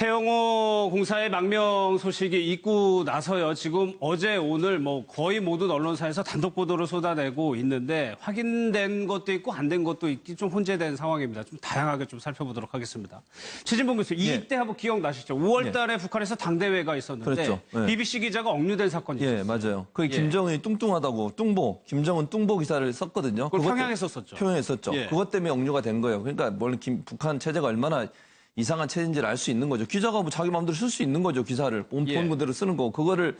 태영호 공사의 망명 소식이 있고 나서요. 지금 어제 오늘 뭐 거의 모든 언론사에서 단독 보도를 쏟아내고 있는데 확인된 것도 있고 안 된 것도 있기 좀 혼재된 상황입니다. 좀 다양하게 좀 살펴보도록 하겠습니다. 최진봉 교수, 이때 한번 기억나시죠? 5월 달에 북한에서 당대회가 있었는데 그렇죠. 네. BBC 기자가 억류된 사건이 있었어요. 예, 맞아요. 그 김정은이 뚱뚱하다고 김정은 뚱보 기사를 썼거든요. 그걸 평양에 썼었죠. 평양에 썼죠. 예. 그것 때문에 억류가 된 거예요. 그러니까 원래 북한 체제가 얼마나 이상한 체제인지를 알 수 있는 거죠. 기자가 뭐 자기 마음대로 쓸 수 있는 거죠. 기사를 본 그대로 쓰는 거고 그거를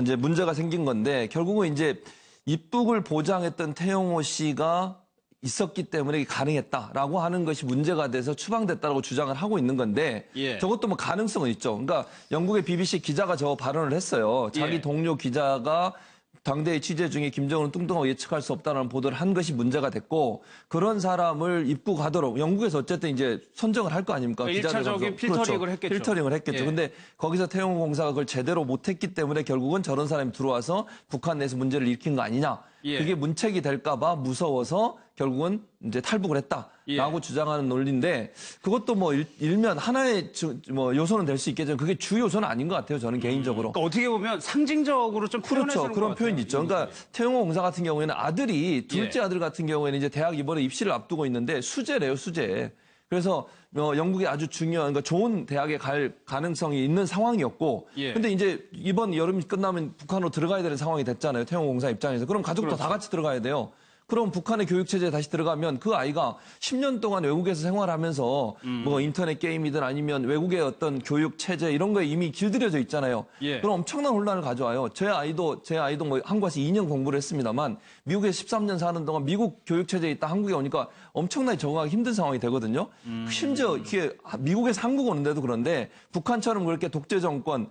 이제 문제가 생긴 건데 결국은 이제 입북을 보장했던 태영호 씨가 있었기 때문에 가능했다라고 하는 것이 문제가 돼서 추방됐다라고 주장을 하고 있는 건데 저것도 뭐 가능성은 있죠. 그러니까 영국의 BBC 기자가 저 발언을 했어요. 자기 동료 기자가 당대회 취재 중에 김정은은 뚱뚱하고 예측할 수 없다는 보도를 한 것이 문제가 됐고 그런 사람을 입국하도록 영국에서 어쨌든 이제 선정을 할 거 아닙니까? 그러니까 1차적인 필터링을 그렇죠. 했겠죠. 필터링을 했겠죠. 근데 거기서 태영호 공사가 그걸 제대로 못했기 때문에 결국은 저런 사람이 들어와서 북한 내에서 문제를 일으킨 거 아니냐. 그게 문책이 될까 봐 무서워서 결국은 이제 탈북을 했다라고 주장하는 논리인데 그것도 뭐 일면 하나의 뭐 요소는 될 수 있겠지만 그게 주 요소는 아닌 것 같아요. 저는 개인적으로. 그러니까 어떻게 보면 상징적으로 좀 그렇죠. 그런 표현이 있죠. 그러니까 태영호 공사 같은 경우에는 아들이 둘째 아들 같은 경우에는 이제 대학 이번에 입시를 앞두고 있는데 수재래요, 수재. 그래서 영국이 아주 중요한 그러니까 좋은 대학에 갈 가능성이 있는 상황이었고 근데 이제 이번 여름이 끝나면 북한으로 들어가야 되는 상황이 됐잖아요. 태영호 공사 입장에서. 그럼 가족도 다 같이 들어가야 돼요. 그럼 북한의 교육체제에 다시 들어가면 그 아이가 10년 동안 외국에서 생활하면서 뭐 인터넷 게임이든 아니면 외국의 어떤 교육체제 이런 거에 이미 길들여져 있잖아요. 그럼 엄청난 혼란을 가져와요. 제 아이도 뭐 한국에서 2년 공부를 했습니다만 미국에 13년 사는 동안 미국 교육체제에 있다 한국에 오니까 엄청나게 적응하기 힘든 상황이 되거든요. 심지어 이게 미국에서 한국 오는데도 그런데 북한처럼 그렇게 독재 정권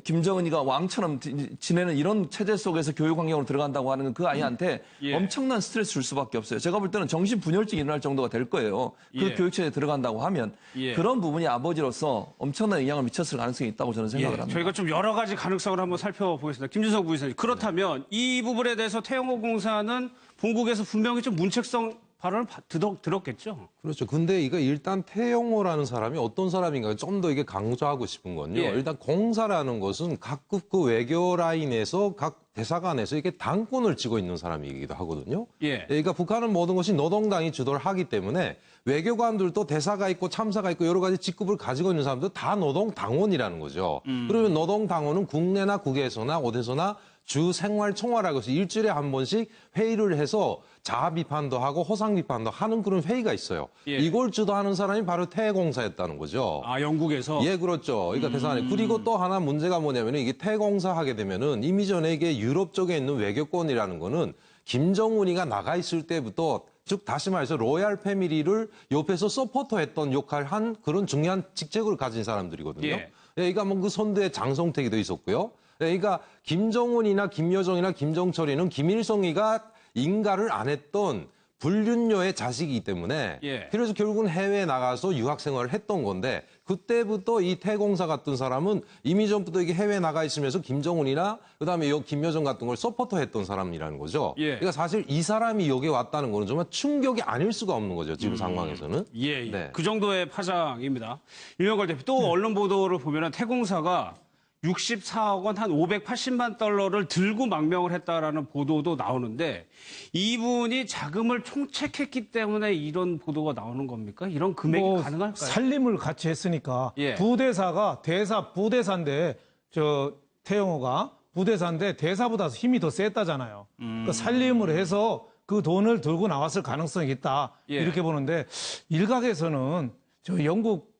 김정은이가 왕처럼 지내는 이런 체제 속에서 교육 환경으로 들어간다고 하는 그 아이한테 엄청난 스트레스 줄 수밖에 없어요. 제가 볼 때는 정신분열증이 일어날 정도가 될 거예요. 그 교육체제에 들어간다고 하면 그런 부분이 아버지로서 엄청난 영향을 미쳤을 가능성이 있다고 저는 생각을 합니다. 저희가 좀 여러 가지 가능성을 한번 살펴보겠습니다. 김준석 부의사님. 그렇다면 이 부분에 대해서 태영호 공사는 본국에서 분명히 좀 문책성 발언을 들었겠죠. 그렇죠. 근데 이거 일단 태영호라는 사람이 어떤 사람인가 좀 더 이게 강조하고 싶은 건요. 일단 공사라는 것은 각급 그 외교 라인에서 각 대사관에서 이게 당권을 쥐고 있는 사람이기도 하거든요. 그러니까 북한은 모든 것이 노동당이 주도를 하기 때문에 외교관들도 대사가 있고 참사가 있고 여러 가지 직급을 가지고 있는 사람들 다 노동당원이라는 거죠. 그러면 노동당원은 국내나 국외에서나 어디서나 주 생활 총괄하고 해서 일주일에 한 번씩 회의를 해서 자아 비판도 하고 호상 비판도 하는 그런 회의가 있어요. 이걸 주도하는 사람이 바로 태공사였다는 거죠. 아, 영국에서? 예, 그렇죠. 그러니까 대사관에. 그리고 또 하나 문제가 뭐냐면 이게 태공사 하게 되면은 이미 전에 이게 유럽 쪽에 있는 외교권이라는 거는 김정은이가 나가 있을 때부터 즉 다시 말해서 로얄 패밀리를 옆에서 서포터했던 역할을 한 그런 중요한 직책을 가진 사람들이거든요. 그러니까 뭐 그 선대의 장성택이도 있었고요. 그러니까 김정은이나 김여정이나 김정철이는 김일성이가 인가를 안 했던 불륜녀의 자식이기 때문에 그래서 결국은 해외에 나가서 유학 생활을 했던 건데 그때부터 이 태공사 같은 사람은 이미 전부터 이게 해외에 나가 있으면서 김정은이나 그다음에 김여정 같은 걸 서포터했던 사람이라는 거죠. 그러니까 사실 이 사람이 여기에 왔다는 거는 정말 충격이 아닐 수가 없는 거죠. 지금 상황에서는. 그 정도의 파장입니다. 유명걸 대표 또 언론 보도를 보면 태공사가 64억 원, 한 580만 달러를 들고 망명을 했다라는 보도도 나오는데 이분이 자금을 총책했기 때문에 이런 보도가 나오는 겁니까? 이런 금액이 가능할까요? 살림을 같이 했으니까 부대사가 부대사인데 태영호가 부대사인데 대사보다 힘이 더 셌다잖아요. 그러니까 살림을 해서 그 돈을 들고 나왔을 가능성이 있다. 이렇게 보는데 일각에서는 영국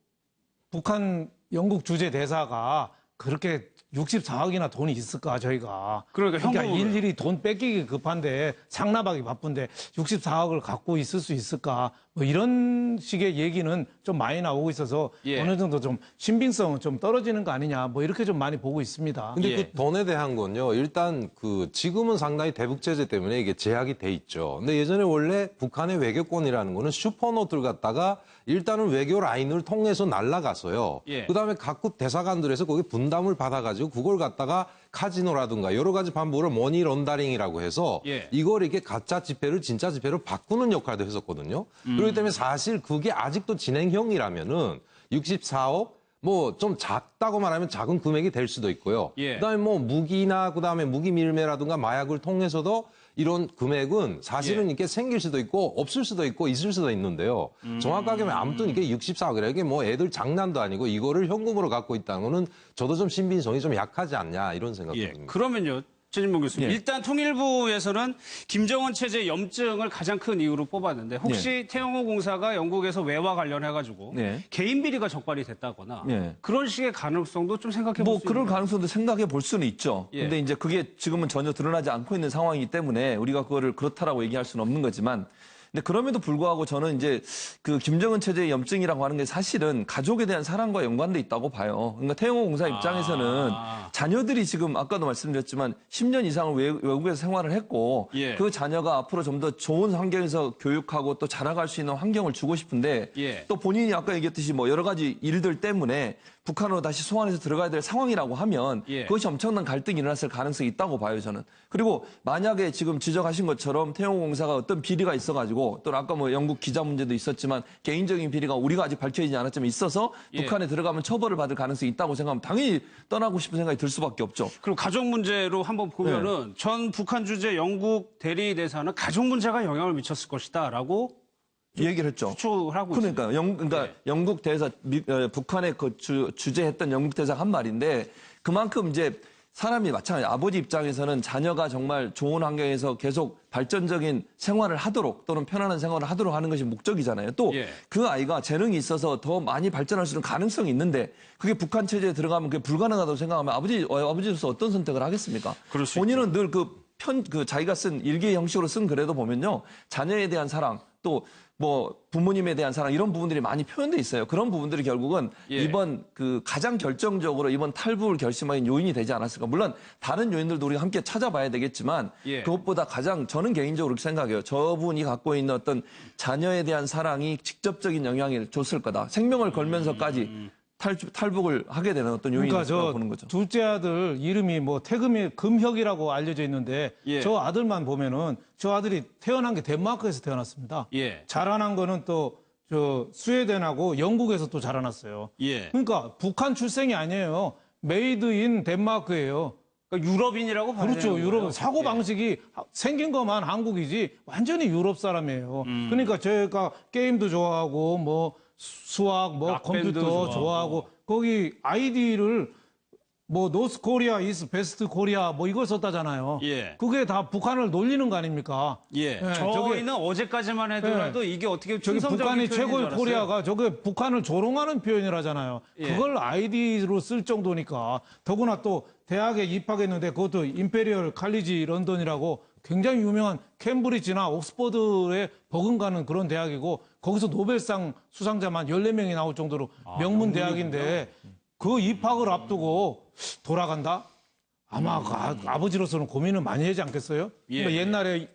주재 대사가 그렇게 64억이나 돈이 있을까 저희가. 그러니까 일일이 돈 뺏기기 급한데 상납하기 바쁜데 64억을 갖고 있을 수 있을까. 뭐 이런 식의 얘기는 좀 많이 나오고 있어서 어느 정도 좀 신빙성은 좀 떨어지는 거 아니냐 뭐 이렇게 좀 많이 보고 있습니다. 근데 그 돈에 대한 건요. 일단 지금은 상당히 대북 제재 때문에 이게 제약이 돼 있죠. 근데 예전에 원래 북한의 외교권이라는 거는 슈퍼노트를 갖다가 일단은 외교 라인을 통해서 날라가서요. 그다음에 각국 대사관들에서 거기 분담을 받아가지고 그걸 갖다가 카지노라든가 여러 가지 방법으로 머니 런다링이라고 해서 이걸 이렇게 가짜 지폐를 진짜 지폐로 바꾸는 역할도 했었거든요. 그렇기 때문에 사실 그게 아직도 진행형이라면은 64억 뭐 좀 작다고 말하면 작은 금액이 될 수도 있고요. 예. 그다음에 뭐 무기나 그다음에 무기 밀매라든가 마약을 통해서도 이런 금액은 사실은 이게 생길 수도 있고 없을 수도 있고 있을 수도 있는데요. 정확하게 말하면 아무튼 이게 64억이라 이게 뭐 애들 장난도 아니고 이거를 현금으로 갖고 있다는 거는 저도 좀 신빙성이 좀 약하지 않냐 이런 생각이 예. 듭니다. 그러면요. 최진봉 교수님. 예. 일단 통일부에서는 김정은 체제 염증을 가장 큰 이유로 뽑았는데 혹시 태영호 공사가 영국에서 외화 관련해가지고 예. 개인 비리가 적발이 됐다거나 예. 그런 식의 가능성도 좀 생각해 볼 뭐 수 그럴 있나요? 가능성도 생각해 볼 수는 있죠. 예. 근데 이제 그게 지금은 전혀 드러나지 않고 있는 상황이기 때문에 우리가 그거를 그렇다라고 얘기할 수는 없는 거지만 근데 그럼에도 불구하고 저는 이제 그 김정은 체제의 염증이라고 하는 게 사실은 가족에 대한 사랑과 연관돼 있다고 봐요. 그러니까 태영호 공사 입장에서는 자녀들이 지금 아까도 말씀드렸지만 10년 이상을 외국에서 생활을 했고 예. 그 자녀가 앞으로 좀 더 좋은 환경에서 교육하고 또 자라갈 수 있는 환경을 주고 싶은데 예. 또 본인이 아까 얘기했듯이 뭐 여러 가지 일들 때문에 북한으로 다시 소환해서 들어가야 될 상황이라고 하면 예. 그것이 엄청난 갈등이 일어났을 가능성이 있다고 봐요, 저는. 그리고 만약에 지금 지적하신 것처럼 태영호 공사가 어떤 비리가 있어가지고 또 아까 뭐 영국 기자 문제도 있었지만 개인적인 비리가 우리가 아직 밝혀지지 않았지만 있어서 예. 북한에 들어가면 처벌을 받을 가능성이 있다고 생각하면 당연히 떠나고 싶은 생각이 들 수밖에 없죠. 그리고 가족 문제로 한번 보면은 전 북한 주재 영국 대리 대사는 가족 문제가 영향을 미쳤을 것이다라고 얘기를 했죠. 추측을 하고 있습니다. 그러니까 영국 대사 북한에 그 주재했던 영국 대사가 한 말인데 그만큼 이제 사람이 마찬가지 아버지 입장에서는 자녀가 정말 좋은 환경에서 계속 발전적인 생활을 하도록 또는 편안한 생활을 하도록 하는 것이 목적이잖아요. 또 그 예. 아이가 재능이 있어서 더 많이 발전할 수 있는 가능성이 있는데 그게 북한 체제에 들어가면 그게 불가능하다고 생각하면 아버지로서 어떤 선택을 하겠습니까? 그럴 수 본인은 늘 자기가 쓴 일기 형식으로 쓴 글에도 보면요. 자녀에 대한 사랑 또 뭐 부모님에 대한 사랑 이런 부분들이 많이 표현돼 있어요. 그런 부분들이 결국은 예. 이번 그 가장 결정적으로 이번 탈북을 결심한 요인이 되지 않았을까. 물론 다른 요인들도 우리가 함께 찾아봐야 되겠지만 예. 그것보다 가장 저는 개인적으로 그렇게 생각해요. 저분이 갖고 있는 어떤 자녀에 대한 사랑이 직접적인 영향을 줬을 거다. 생명을 걸면서까지 탈북을 하게 되는 어떤 요인이 그러니까 있다고 저 보는 거죠. 둘째 아들 이름이 뭐 금혁이라고 알려져 있는데 예. 저 아들만 보면은 저 아들이 태어난 게 덴마크에서 태어났습니다. 예. 자라난 거는 또 저 스웨덴하고 영국에서 또 자라났어요. 예. 그러니까 북한 출생이 아니에요. 메이드 인 덴마크예요. 그러니까 유럽인이라고 봐야 그렇죠. 되는 유럽 거예요? 사고 방식이 생긴 것만 한국이지 완전히 유럽 사람이에요. 그러니까 제가 게임도 좋아하고 뭐 수학, 뭐 락밴드 컴퓨터 좋아하고 거기 아이디를 뭐 노스 코리아 이스 베스트 코리아 뭐 이걸 썼다잖아요. 예. 그게 다 북한을 놀리는 거 아닙니까? 예. 예, 저희는 어제까지만 해도라도 이게 어떻게 저기 충성적인 북한이 표현인 줄 최고의 알았어요. 코리아가 저게 북한을 조롱하는 표현이라잖아요. 예. 그걸 아이디로 쓸 정도니까 더구나 또 대학에 입학했는데 그것도 임페리얼 칼리지 런던이라고 굉장히 유명한 캠브리지나 옥스퍼드에 버금가는 그런 대학이고 거기서 노벨상 수상자만 14명이 나올 정도로 명문 대학인데 그 입학을 앞두고 돌아간다? 아마 그 아버지로서는 고민을 많이 하지 않겠어요? 예, 그러니까 옛날에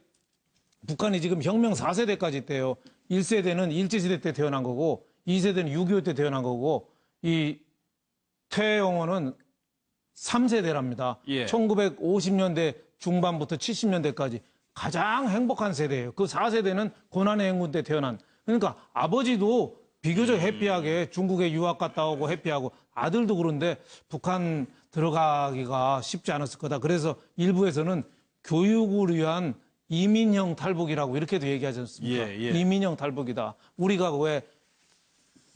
북한이 지금 혁명 4세대까지 있대요. 1세대는 일제시대 때 태어난 거고 2세대는 6.25 때 태어난 거고 이 태영호는 3세대랍니다. 예. 1950년대 중반부터 70년대까지 가장 행복한 세대예요. 그 4세대는 고난의 행군 때 태어난. 그러니까 아버지도 비교적 해피하게 중국에 유학 갔다 오고 해피하고 아들도 그런데 북한 들어가기가 쉽지 않았을 거다. 그래서 일부에서는 교육을 위한 이민형 탈북이라고 이렇게도 얘기하지 않습니까? 예, 예. 이민형 탈북이다. 우리가 왜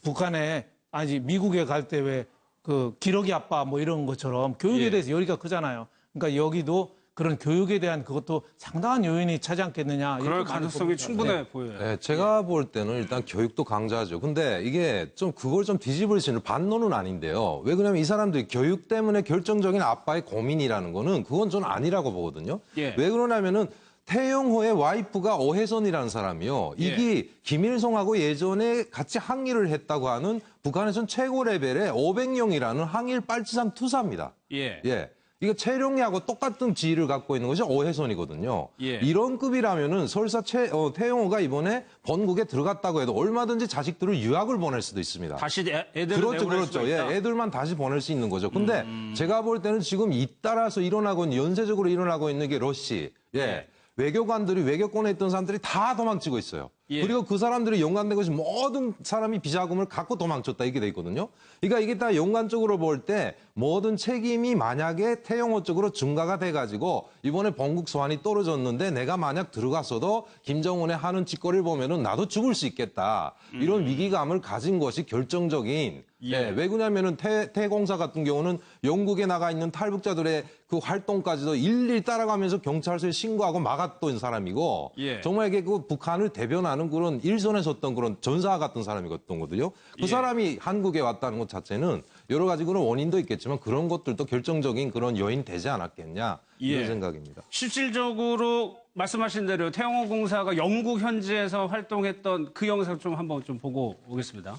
북한에 아니 미국에 갈 때 왜 그 기러기 아빠 뭐 이런 것처럼 교육에 예. 대해서 열의가 크잖아요. 그러니까 여기도 그런 교육에 대한 그것도 상당한 요인이 차지 않겠느냐. 그럴 이렇게 가능성이 많이 봅니다. 충분해 보여요. 네, 제가 볼 때는 일단 교육도 강조하죠. 근데 이게 좀 그걸 좀 뒤집을 수 있는 반론은 아닌데요. 왜 그러냐면 이 사람들이 교육 때문에 결정적인 아빠의 고민이라는 거는 그건 전 아니라고 보거든요. 예. 왜 그러냐면은 태영호의 와이프가 어혜선이라는 사람이요. 이게 김일성하고 예전에 같이 항일을 했다고 하는 북한에선 최고 레벨의 500명이라는 항일 빨치산 투사입니다. 예. 예. 이게 최룡이하고 똑같은 지위를 갖고 있는 것이 어혜선이거든요. 예. 이런 급이라면은 설사 태영호가 이번에 본국에 들어갔다고 해도 얼마든지 자식들을 유학을 보낼 수도 있습니다. 다시 애들을 그렇죠, 내보낼 그렇죠. 수가 있다. 예, 애들만 다시 보낼 수 있는 거죠. 근데 제가 볼 때는 지금 잇따라서 일어나고 있는, 연쇄적으로 일어나고 있는 게 러시. 예. 네. 외교관들이 외교권에 있던 사람들이 다 도망치고 있어요. 예. 그리고 그 사람들이 연관된 것이 모든 사람이 비자금을 갖고 도망쳤다 이렇게 돼 있거든요. 그러니까 이게 다 연관적으로 볼 때 모든 책임이 만약에 태영호 쪽으로 증가가 돼가지고 이번에 본국 소환이 떨어졌는데 내가 만약 들어갔어도 김정은의 하는 짓거리를 보면은 나도 죽을 수 있겠다. 이런 위기감을 가진 것이 결정적인. 예. 왜 그러냐면은 태공사 같은 경우는 영국에 나가 있는 탈북자들의 그 활동까지도 일일이 따라가면서 경찰서에 신고하고 막았던 사람이고 예. 정말 이게 그 북한을 대변하는 그런 일선에 섰던 그런 전사 같은 사람이었거든요. 그 예. 사람이 한국에 왔다는 것 자체는 여러 가지 그런 원인도 있겠지만 그런 것들도 결정적인 그런 요인이 되지 않았겠냐 이런 예. 생각입니다. 실질적으로 말씀하신 대로 태영호 공사가 영국 현지에서 활동했던 그 영상 좀 한번 좀 보고 오겠습니다.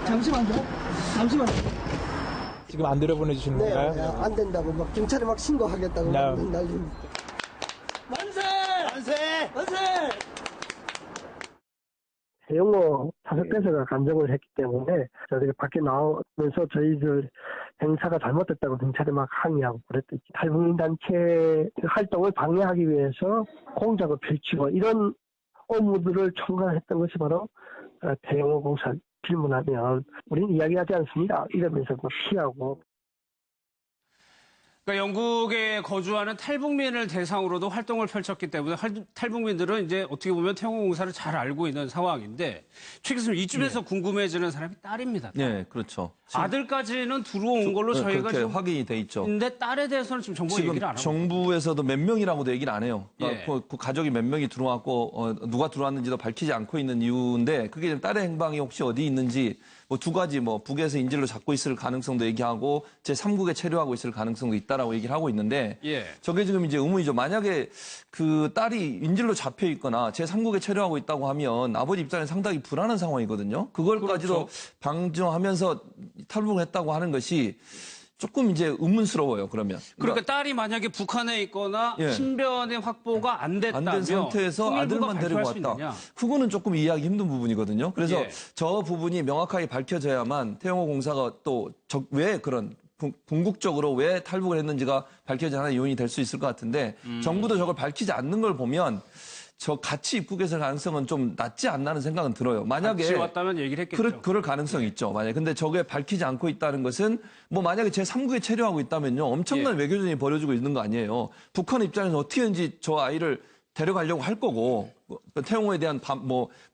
잠시만요. 지금 안 들여보내주시는 네, 건가요? 안 된다고 막 경찰에 막 신고하겠다고 네. 막 난리입니다. 태영호 사석대사가 감정을 했기 때문에 저희가 밖에 나오면서 저희들 행사가 잘못됐다고 경찰에 막 항의하고 그랬던 탈북민 단체 활동을 방해하기 위해서 공작을 펼치고 이런 업무들을 총괄했던 것이 바로 태영호 공사 질문하면 우리는 이야기하지 않습니다. 이러면서 막 피하고. 그러니까 영국에 거주하는 탈북민을 대상으로도 활동을 펼쳤기 때문에 탈북민들은 이제 어떻게 보면 태영호 공사를 잘 알고 있는 상황인데 최 교수님 이쯤에서 궁금해지는 사람이 딸입니다. 딸. 네, 그렇죠. 아들까지는 들어온 걸로 저희가 그렇게 지금 확인이 돼 있죠. 근데 딸에 대해서는 지금 정부 지금 얘기를 안 하고 정부에서도 몇 명이라고도 얘기를 안 해요. 그러니까 예. 그 가족이 몇 명이 들어왔고 누가 들어왔는지도 밝히지 않고 있는 이유인데 그게 지금 딸의 행방이 혹시 어디 있는지 뭐 두 가지 뭐 북에서 인질로 잡고 있을 가능성도 얘기하고 제3국에 체류하고 있을 가능성도 있다라고 얘기를 하고 있는데 예. 저게 지금 이제 의문이죠. 만약에 그 딸이 인질로 잡혀 있거나 제3국에 체류하고 있다고 하면 아버지 입장에 상당히 불안한 상황이거든요. 그걸까지도 그렇죠. 방조하면서 탈북을 했다고 하는 것이 조금 이제 의문스러워요. 그러면. 그러니까 딸이 만약에 북한에 있거나 예. 신변의 확보가 안 안 됐다면 된 상태에서 통일부가 아들만 데리고 발표할 수 왔다. 있느냐? 그거는 조금 이해하기 힘든 부분이거든요. 그래서 예. 저 부분이 명확하게 밝혀져야만 태영호 공사가 또 왜 그런 궁극적으로 왜 탈북을 했는지가 밝혀진 하나의 요인이 될 수 있을 것 같은데 정부도 저걸 밝히지 않는 걸 보면 저 같이 입국했을 가능성은 좀 낮지 않나는 생각은 들어요. 만약에 같이 왔다면 얘기를 했겠죠. 그럴 가능성이 있죠. 만약에 근데 저게 밝히지 않고 있다는 것은 뭐 만약에 제3국에 체류하고 있다면요. 엄청난 예. 외교전이 벌어지고 있는 거 아니에요. 북한 입장에서 어떻게든지 저 아이를 데려가려고 할 거고 태영호에 대한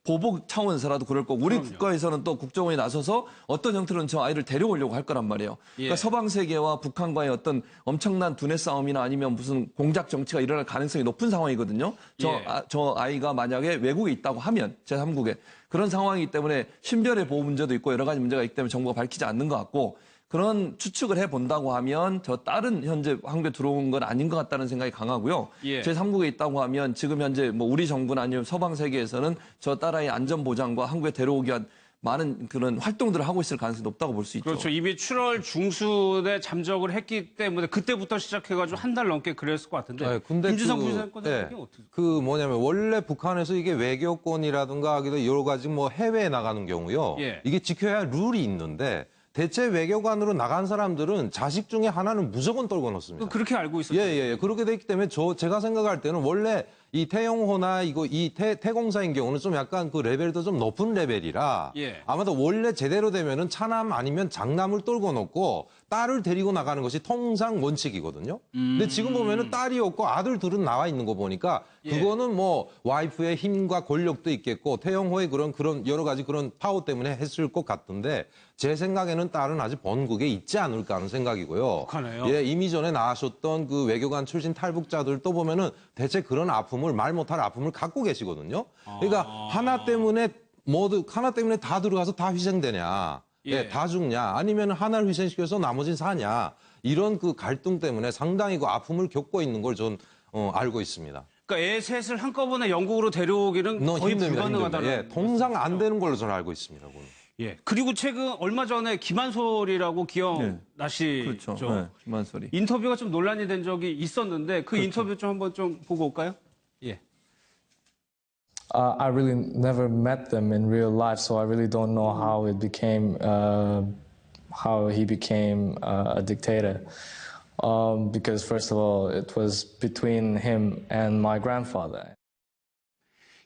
보복 차원에서라도 그럴 거고 우리 그럼요. 국가에서는 또 국정원이 나서서 어떤 형태로는 저 아이를 데려오려고 할 거란 말이에요. 예. 그러니까 서방 세계와 북한과의 어떤 엄청난 두뇌 싸움이나 아니면 무슨 공작 정치가 일어날 가능성이 높은 상황이거든요. 예. 저 아이가 만약에 외국에 있다고 하면 제3국에 그런 상황이기 때문에 신변의 보호 문제도 있고 여러 가지 문제가 있기 때문에 정부가 밝히지 않는 것 같고 그런 추측을 해본다고 하면 저 딸은 현재 한국에 들어온 건 아닌 것 같다는 생각이 강하고요. 예. 제3국에 있다고 하면 지금 현재 뭐 우리 정부나 아니면 서방 세계에서는 저 딸아이 안전 보장과 한국에 데려오기 위한 많은 그런 활동들을 하고 있을 가능성이 높다고 볼 수 있죠. 그렇죠. 이미 7월 중순에 잠적을 했기 때문에 그때부터 시작해가지고 한 달 넘게 그랬을 것 같은데. 네, 근데 김지성 부사관은 예, 어떻게? 그 뭐냐면 원래 북한에서 이게 외교권이라든가 하기도 여러 가지 뭐 해외에 나가는 경우요. 예. 이게 지켜야 할 룰이 있는데 대체 외교관으로 나간 사람들은 자식 중에 하나는 무조건 떨궈 놓습니다. 그렇게 알고 있었죠. 예. 그렇게 됐기 때문에 제가 생각할 때는 원래 이 태영호나 이 태공사인 경우는 좀 약간 그 레벨도 좀 높은 레벨이라 예. 아마도 원래 제대로 되면은 차남 아니면 장남을 떨궈 놓고 딸을 데리고 나가는 것이 통상 원칙이거든요. 근데 지금 보면은 딸이 없고 아들들은 나와 있는 거 보니까 그거는 뭐 와이프의 힘과 권력도 있겠고 태영호의 그런 여러 가지 그런 파워 때문에 했을 것 같은데 제 생각에는 딸은 아직 본국에 있지 않을까 하는 생각이고요. 북한에요? 예, 이미 전에 나가셨던 그 외교관 출신 탈북자들 또 보면은 대체 그런 아픔을 말 못할 아픔을 갖고 계시거든요. 그러니까 하나 때문에 다 들어가서 다 희생되냐. 예. 다 죽냐. 아니면 하나를 희생시켜서 나머지는 사냐. 이런 그 갈등 때문에 상당히 그 아픔을 겪고 있는 걸 전 알고 있습니다. 그러니까 애 셋을 한꺼번에 영국으로 데려오기는 거의 불가능하다는. 예, 통상 안 되는 걸로 저는 알고 있습니다. 그건. 예. 그리고 최근 얼마 전에 김한솔이라고 기억나시죠? 그렇죠. 네, 김한솔이. 인터뷰가 좀 논란이 된 적이 있었는데 그 인터뷰 좀 한번 좀 보고 올까요? 예. I really never met them in real life, so I really don't know how he became a dictator. Because first of all, it was between him and my grandfather.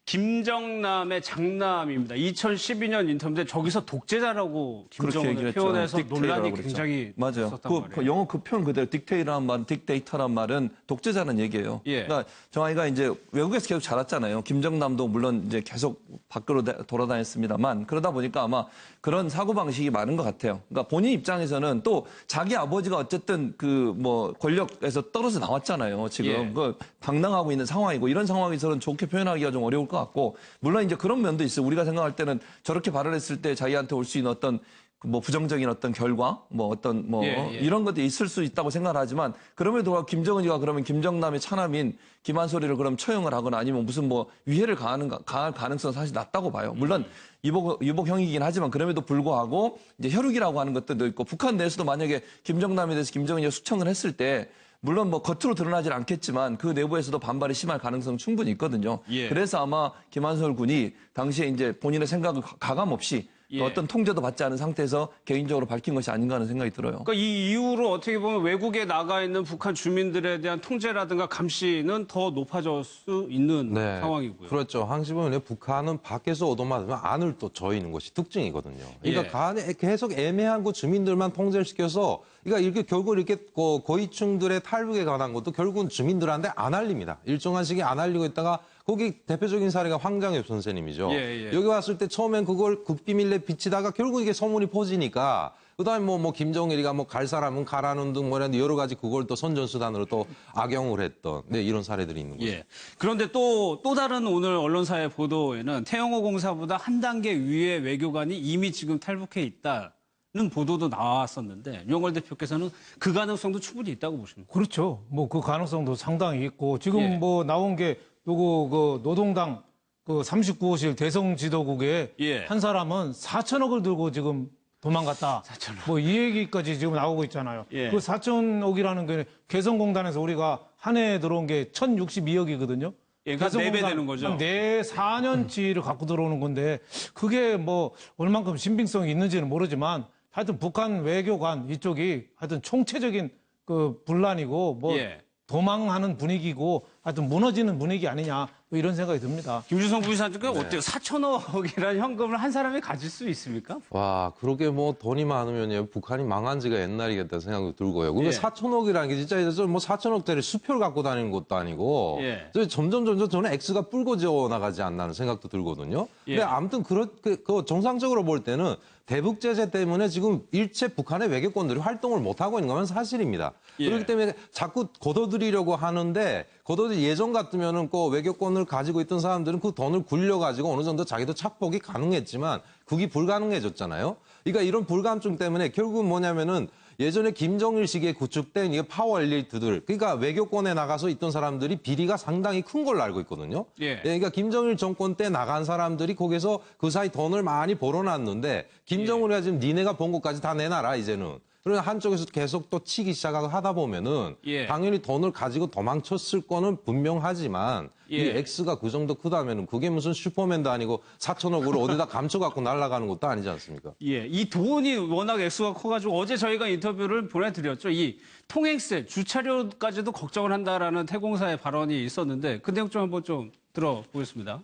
김정남의 장남입니다. 2012년 인터뷰인데 저기서 독재자라고 김정은을 표현해서 논란이 굉장히 맞아요. 있었단 말이에요. 그 영어 그 표현 그대로 딕테이터란 말은 독재자는 얘기예요. 예. 그러니까 정아이가 이제 외국에서 계속 자랐잖아요. 김정남도 물론 이제 계속 밖으로 돌아다녔습니다만 그러다 보니까 아마 그런 사고방식이 많은 것 같아요. 그러니까 본인 입장에서는 또 자기 아버지가 어쨌든 그 뭐 권력에서 떨어져 나왔잖아요. 지금 예. 그 방랑하고 있는 상황이고 이런 상황에서는 좋게 표현하기가 좀 어려울 것 같고 물론 이제 그런 면도 있어요. 우리가 생각할 때는 저렇게 발언했을 때 자기한테 올 수 있는 어떤 뭐 부정적인 어떤 결과, 뭐 어떤 뭐 이런 것도 있을 수 있다고 생각을 하지만 그럼에도 불구하고 김정은이가 그러면 김정남의 차남인 김한솔이를 그럼 처형을 하거나 아니면 무슨 뭐 위해를 가할 가능성은 사실 낮다고 봐요. 물론 유복형이긴 하지만 그럼에도 불구하고 이제 혈육이라고 하는 것들도 있고 북한 내에서도 만약에 김정남에 대해서 김정은이가 수청을 했을 때 물론 뭐 겉으로 드러나질 않겠지만 그 내부에서도 반발이 심할 가능성은 충분히 있거든요. 예. 그래서 아마 김한솔 군이 당시에 이제 본인의 생각을 가감 없이 예. 어떤 통제도 받지 않은 상태에서 개인적으로 밝힌 것이 아닌가 하는 생각이 들어요. 그러니까 이 이후로 어떻게 보면 외국에 나가 있는 북한 주민들에 대한 통제라든가 감시는 더 높아질 수 있는 상황이고요. 그렇죠. 항시 보면 북한은 밖에서 얻어맞으면 안을 또 조이는 것이 특징이거든요. 그러니까 계속 애매한 그 주민들만 통제를 시켜서 그러니까 이렇게 결국 이렇게 고위층들의 탈북에 관한 것도 결국은 주민들한테 안 알립니다. 일정한 시기에 안 알리고 있다가 거기 대표적인 사례가 황장엽 선생님이죠. 여기 왔을 때 처음엔 그걸 국비밀리에 비치다가 결국 이게 소문이 퍼지니까 그다음에 뭐 김정일이가 뭐 갈 사람은 가라는 등 뭐 여러 가지 그걸 또 선전수단으로 또 악용을 했던 이런 사례들이 있는 거죠. 예. 그런데 또 다른 오늘 언론사의 보도에는 태영호 공사보다 한 단계 위의 외교관이 이미 지금 탈북해 있다는 보도도 나왔었는데 유영걸 대표께서는 그 가능성도 충분히 있다고 보십니까? 그렇죠. 뭐 그 가능성도 상당히 있고 지금 예. 뭐 나온 게 요거 그 노동당 그 39호실 대성 지도국에 예. 한 사람은 4천억을 들고 지금 도망갔다. 4천억. 뭐 이 얘기까지 지금 나오고 있잖아요. 예. 그 4천억이라는 게 개성공단에서 우리가 한 해에 들어온 게 1,062억이거든요. 예, 그러니까 4배 되는 거죠. 한 4년치를 갖고 들어오는 건데 그게 뭐 얼만큼 신빙성이 있는지는 모르지만 하여튼 북한 외교관 이쪽이 하여튼 총체적인 그 분란이고 뭐 예. 도망하는 분위기고 하여튼 무너지는 분위기 아니냐 뭐 이런 생각이 듭니다. 김주성 부시장님은 어때요? 4천억이라는 현금을 한 사람이 가질 수 있습니까? 와, 그렇게 뭐 돈이 많으면요, 북한이 망한 지가 옛날이겠다 생각도 들고요. 그리고 예. 4천억이라는 게 진짜 뭐 4천억짜리 수표를 갖고 다니는 것도 아니고, 예. 점점 저는 X가 뿔고져 나가지 않나는 생각도 들거든요. 예. 근데 아무튼 그 정상적으로 볼 때는 대북 제재 때문에 지금 일체 북한의 외교권들이 활동을 못 하고 있는 건 사실입니다. 예. 그렇기 때문에 자꾸 걷어들이려고 하는데 예전 같으면은 그 외교권을 가지고 있던 사람들은 그 돈을 굴려가지고 어느 정도 자기도 착복이 가능했지만 그게 불가능해졌잖아요. 그러니까 이런 불감증 때문에 결국은 뭐냐면은 예전에 김정일 시기에 구축된 이게 파워 엘리트들, 그러니까 외교권에 나가서 있던 사람들이 비리가 상당히 큰 걸로 알고 있거든요. 예. 그러니까 김정일 정권 때 나간 사람들이 거기서 그 사이 돈을 많이 벌어놨는데 김정은이가 지금 니네가 번 것까지 다 내놔라 이제는. 그러면 한쪽에서 계속 또 치기 시작하다 보면은 예. 당연히 돈을 가지고 도망쳤을 거는 분명하지만 이 예. X가 그 정도 크다면은 그게 무슨 슈퍼맨도 아니고 4천억으로 어디다 감춰갖고 날아가는 것도 아니지 않습니까? 예, 이 돈이 워낙 액수가 커가지고 어제 저희가 인터뷰를 보내드렸죠. 이 통행세, 주차료까지도 걱정을 한다라는 태공사의 발언이 있었는데 그 내용 좀 한번 좀 들어보겠습니다.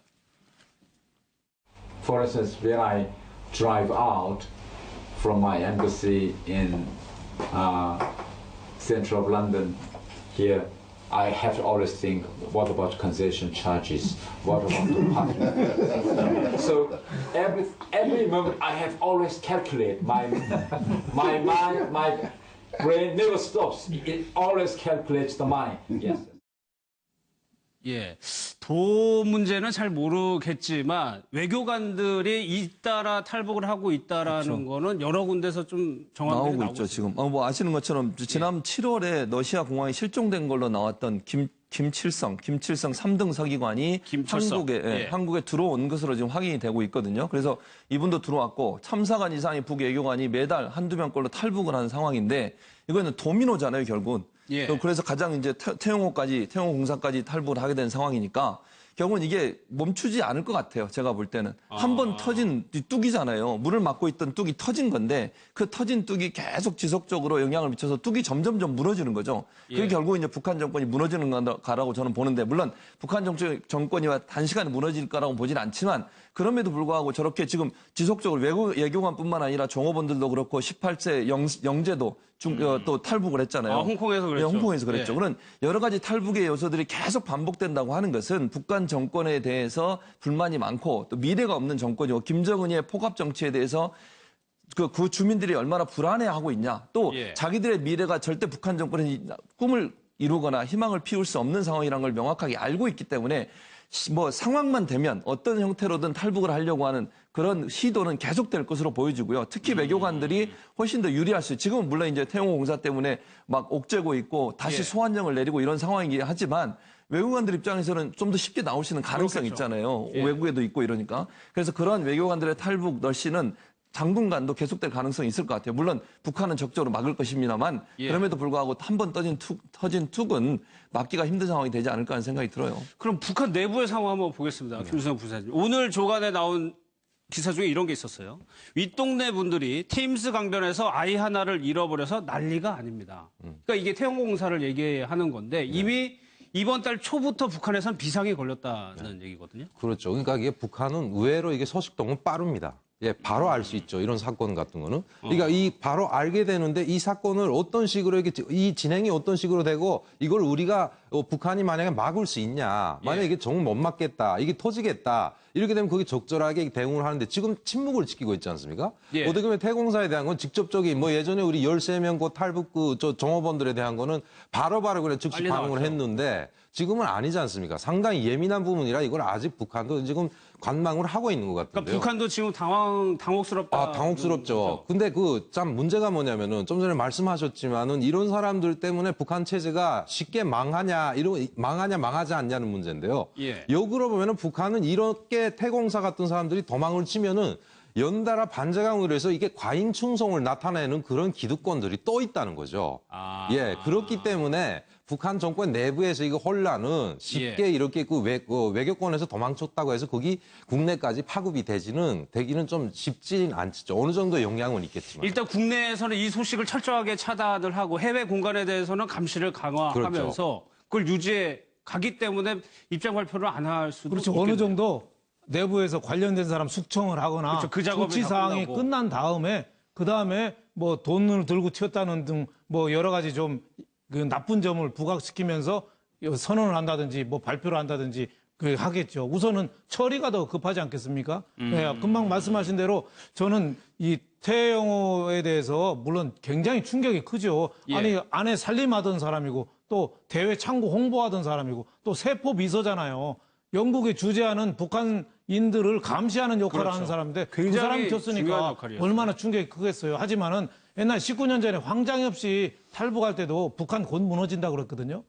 For instance, when I drive out from my embassy in central of London here, I have to always think, what about concession charges? What about the parking? So every moment I have always calculate my brain never stops. It always calculates the mind. Yes. 예, 도 문제는 잘 모르겠지만 외교관들이 잇따라 탈북을 하고 있다라는 거는 여러 군데서 좀 정황들이 나오고 있죠, 지금. 뭐 아시는 것처럼 지난 7월에 러시아 공항에 실종된 걸로 나왔던 김칠성 3등 서기관이 김철성. 한국에 들어온 것으로 지금 확인이 되고 있거든요. 그래서 이분도 들어왔고 참사관 이상의 북외교관이 매달 한두 명꼴로 탈북을 하는 상황인데 이거는 도미노잖아요, 결국은. 예. 그래서 가장 이제 태영호 공사까지 탈북을 하게 된 상황이니까 경우는 이게 멈추지 않을 것 같아요. 제가 볼 때는. 한 번 터진 뚝이잖아요. 물을 막고 있던 뚝이 터진 건데 그 터진 뚝이 계속 지속적으로 영향을 미쳐서 뚝이 점점점 무너지는 거죠. 그게 결국 이제 북한 정권이 무너지는 거라고 저는 보는데 물론 북한 정권이 단시간에 무너질 거라고 보진 않지만 그럼에도 불구하고 저렇게 지금 지속적으로 외교관뿐만 아니라 종업원들도 그렇고 18세 영재도 또 탈북을 했잖아요. 홍콩에서 그랬죠. 네, 홍콩에서 그랬죠. 예. 그런 여러 가지 탈북의 요소들이 계속 반복된다고 하는 것은 북한 정권에 대해서 불만이 많고 또 미래가 없는 정권이고 김정은의 포갑 정치에 대해서 그 주민들이 얼마나 불안해하고 있냐. 또 자기들의 미래가 절대 북한 정권의 꿈을 이루거나 희망을 피울 수 없는 상황이라는 걸 명확하게 알고 있기 때문에 뭐 상황만 되면 어떤 형태로든 탈북을 하려고 하는 그런 시도는 계속될 것으로 보여지고요. 특히 외교관들이 훨씬 더 유리할 수 있어요. 지금은 물론 이제 태영호 공사 때문에 막 옥죄고 있고 다시 소환령을 내리고 이런 상황이긴 하지만 외교관들 입장에서는 좀 더 쉽게 나올 수 있는 가능성이 있잖아요. 외국에도 있고 이러니까. 그래서 그런 외교관들의 탈북 러시는 당분간도 계속될 가능성이 있을 것 같아요. 물론 북한은 적극적으로 막을 것입니다만 그럼에도 불구하고 한 번 터진 툭은 막기가 힘든 상황이 되지 않을까 하는 생각이 들어요. 그럼 북한 내부의 상황 한번 보겠습니다. 김수영 부사님. 오늘 조간에 나온 기사 중에 이런 게 있었어요. 윗동네 분들이 테임스 강변에서 아이 하나를 잃어버려서 난리가 아닙니다. 그러니까 이게 태영공사를 얘기하는 건데 이미 이번 달 초부터 북한에선 비상이 걸렸다는 얘기거든요. 그렇죠. 그러니까 이게 북한은 의외로 이게 소식통은 빠릅니다. 예, 바로 알 수 있죠. 이런 사건 같은 거는. 그러니까 이 바로 알게 되는데 이 사건을 어떤 식으로 이게 이 진행이 어떤 식으로 되고 이걸 우리가 북한이 만약에 막을 수 있냐. 만약에 이게 정말 못 막겠다. 이게 터지겠다. 이렇게 되면 거기 적절하게 대응을 하는데 지금 침묵을 지키고 있지 않습니까? 어떻게 보면 태공사에 대한 건 직접적인 뭐 예전에 우리 13명 그 탈북 종업원들에 대한 거는 바로바로 그냥 즉시 반응을 했는데 지금은 아니지 않습니까? 상당히 예민한 부분이라 이걸 아직 북한도 지금 관망을 하고 있는 것 같은데요. 그러니까 북한도 지금 당혹스럽다. 아, 당혹스럽죠. 근데 참 문제가 뭐냐면은 좀 전에 말씀하셨지만은 이런 사람들 때문에 북한 체제가 쉽게 망하냐 망하지 않냐는 문제인데요. 역으로 보면은 북한은 이렇게 태공사 같은 사람들이 도망을 치면은 연달아 반제강으로 해서 이게 과잉 충성을 나타내는 그런 기득권들이 또 있다는 거죠. 그렇기 때문에 북한 정권 내부에서 이거 혼란은 쉽게 이렇게 외교권에서 도망쳤다고 해서 거기 국내까지 파급이 되기는 좀 쉽지는 않죠. 어느 정도 영향은 있겠지만. 일단 국내에서는 이 소식을 철저하게 차단을 하고 해외 공간에 대해서는 감시를 강화하면서 그걸 유지해 가기 때문에 입장 발표를 안 할 수도 있겠네요. 어느 정도 내부에서 관련된 사람 숙청을 하거나 그 작업이 조치 사항이 끝난 다음에 그다음에 뭐 돈을 들고 튀었다는 등 뭐 여러 가지 좀 그 나쁜 점을 부각시키면서 선언을 한다든지 뭐 발표를 한다든지 하겠죠. 우선은 처리가 더 급하지 않겠습니까? 금방 말씀하신 대로 저는 이 태영호에 대해서 물론 굉장히 충격이 크죠. 아니 안에 살림하던 사람이고 또 대외 창구 홍보하던 사람이고 또 세포 비서잖아요. 영국에 주재하는 북한인들을 감시하는 역할을 하는 사람인데 그 사람이 졌으니까 얼마나 충격이 크겠어요. 하지만은 옛날 19년 전에 황장엽 씨 탈북할 때도 북한 곧 무너진다고 그랬거든요.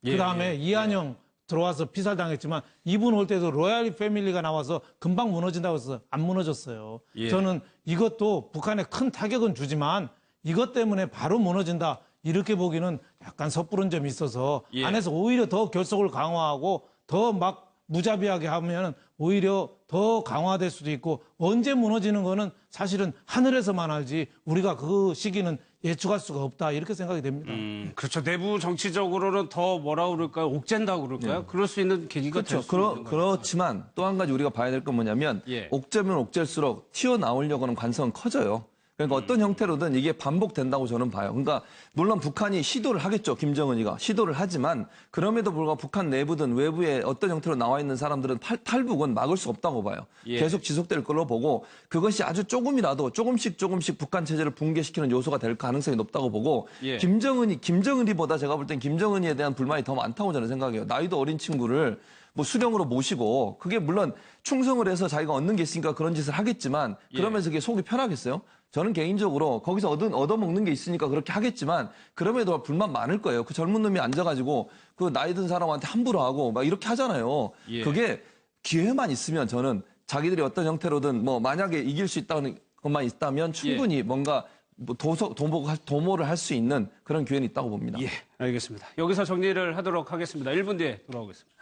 그다음에 이한영 들어와서 피살당했지만 이분 올 때도 로얄 패밀리가 나와서 금방 무너진다고 해서 안 무너졌어요. 저는 이것도 북한에 큰 타격은 주지만 이것 때문에 바로 무너진다 이렇게 보기는 약간 섣부른 점이 있어서 안에서 오히려 더 결속을 강화하고 더 막 무자비하게 하면 오히려 더 강화될 수도 있고 언제 무너지는 거는 사실은 하늘에서만 알지 우리가 그 시기는 예측할 수가 없다 이렇게 생각이 됩니다. 그렇죠. 내부 정치적으로는 더 뭐라 그럴까요? 옥죄다고 그럴까요? 그럴 수 있는 계기가 될 수 있는 그렇지만 또 한 가지 우리가 봐야 될 건 뭐냐면 옥죄면 옥죄일수록 튀어나오려고 하는 관성은 커져요. 그러니까 어떤 형태로든 이게 반복된다고 저는 봐요. 그러니까 물론 북한이 시도를 하겠죠. 김정은이가 시도를 하지만 그럼에도 불구하고 북한 내부든 외부에 어떤 형태로 나와 있는 사람들은 탈북은 막을 수 없다고 봐요. 계속 지속될 걸로 보고 그것이 아주 조금이라도 조금씩 북한 체제를 붕괴시키는 요소가 될 가능성이 높다고 보고 김정은이보다 제가 볼 땐 김정은이에 대한 불만이 더 많다고 저는 생각해요. 나이도 어린 친구를 뭐 수령으로 모시고 그게 물론 충성을 해서 자기가 얻는 게 있으니까 그런 짓을 하겠지만 그러면서 그게 속이 편하겠어요? 저는 개인적으로 거기서 얻어먹는 게 있으니까 그렇게 하겠지만 그럼에도 불만 많을 거예요. 그 젊은 놈이 앉아가지고 그 나이 든 사람한테 함부로 하고 막 이렇게 하잖아요. 그게 기회만 있으면 저는 자기들이 어떤 형태로든 뭐 만약에 이길 수 있다는 것만 있다면 충분히 뭔가 뭐 도모를 할 수 있는 그런 기회는 있다고 봅니다. 알겠습니다. 여기서 정리를 하도록 하겠습니다. 1분 뒤에 돌아오겠습니다.